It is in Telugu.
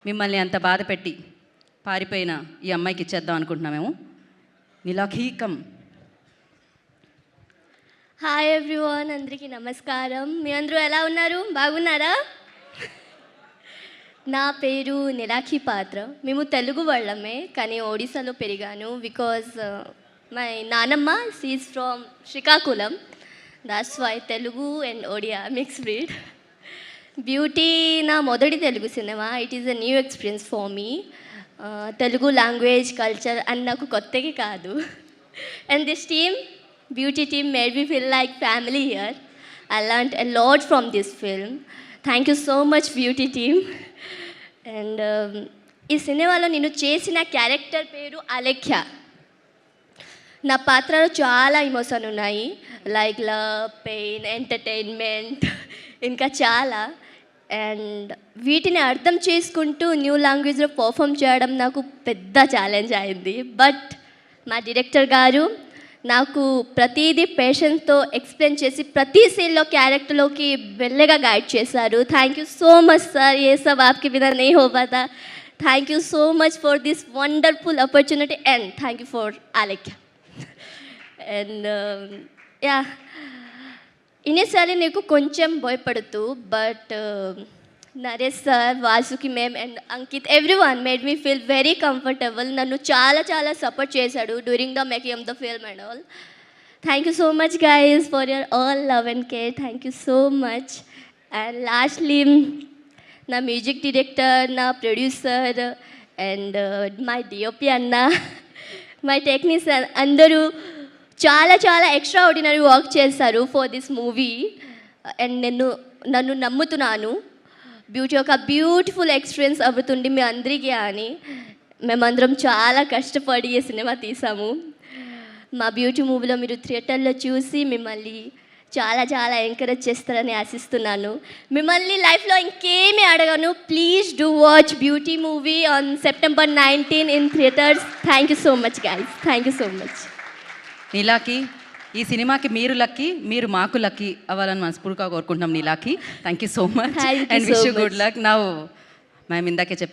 మిమ్మల్ని అంత బాధ పెట్టి పారిపోయిన ఈ అమ్మాయికి ఇచ్చేద్దాం అనుకుంటున్నామేమో. నీలాఖీ హాయ్ ఎవ్రీవన్, అందరికీ నమస్కారం. మీ అందరూ ఎలా ఉన్నారు? బాగున్నారా? నా పేరు నీలాఖీ పాత్ర. మేము తెలుగు వాళ్ళమే, కానీ ఒడిశాలో పెరిగాను. బికాజ్ మై నానమ్మ she is from Srikakulam. That's why Telugu and Odia mix breed. Beauty నా మొదటి తెలుగు సినిమా. It is a new experience for me. Telugu language culture అని నాకు కొత్తగా కాదు. And this team, beauty team, made me feel like family here. I learned a lot from this film. Thank you so much, beauty team. And ఈ సినిమాలో నేను చేసిన క్యారెక్టర్ పేరు అలేఖ్య. నా పాత్రలో చాలా ఎమోషన్ ఉన్నాయి, లైక్ లవ్, పెయిన్, ఎంటర్టైన్మెంట్, ఇంకా చాలా. అండ్ వీటిని అర్థం చేసుకుంటూ న్యూ లాంగ్వేజ్లో పర్ఫామ్ చేయడం నాకు పెద్ద ఛాలెంజ్ అయింది. బట్ మా డైరెక్టర్ గారు నాకు ప్రతిదీ పేషెన్స్తో ఎక్స్ప్లెయిన్ చేసి ప్రతి సీన్లో క్యారెక్టర్లోకి వెళ్ళగా గైడ్ చేశారు. Thank you so much sir. ఏ సబ్ ఆప్కి బినా नहीं हो पाता. Thank you so much for this wonderful opportunity and thank you for Alekhya. And yeah, initially నీకు కొంచెం భయపడుతూ, but Naresh sir, Vasuki ma'am and Ankit, everyone made me feel very comfortable. నన్ను చాలా చాలా సపోర్ట్ చేశాడు during the making of the film and all. Thank you so much guys for your all love and care. Thank you so much. And lastly నా మ్యూజిక్ డైరెక్టర్, నా ప్రొడ్యూసర్ అండ్ మై డిఓపి అన్న, మై టెక్నీషియన్ అందరూ చాలా చాలా ఎక్స్ట్రా ఆర్డినరీ వర్క్ చేశారు ఫర్ దిస్ మూవీ. అండ్ నన్ను నమ్ముతున్నాను బ్యూటీ ఒక బ్యూటిఫుల్ ఎక్స్పీరియన్స్ అవుతుంది మీ అందరికీ అని. మేమందరం చాలా కష్టపడి ఈ సినిమా తీసాము. మా బ్యూటీ మూవీలో మీరు థియేటర్లో చూసి మిమ్మల్ని చాలా చాలా ఎంకరేజ్ చేస్తారని ఆశిస్తున్నాను. మిమ్మల్ని లైఫ్లో ఇంకేమీ అడగను. Please do watch Beauty movie on September 19 in theatres. Thank you so much guys. Thank you so much. Neelakhi, ఈ సినిమాకి మీరు లక్కీ, మీరు మాకు లక్కీ అవ్వాలని మనస్ఫూర్తిగా కోరుకుంటున్నాం. Neelakhi, thank you so much and wish you good luck. Now మేము ఇందాకే చెప్పారు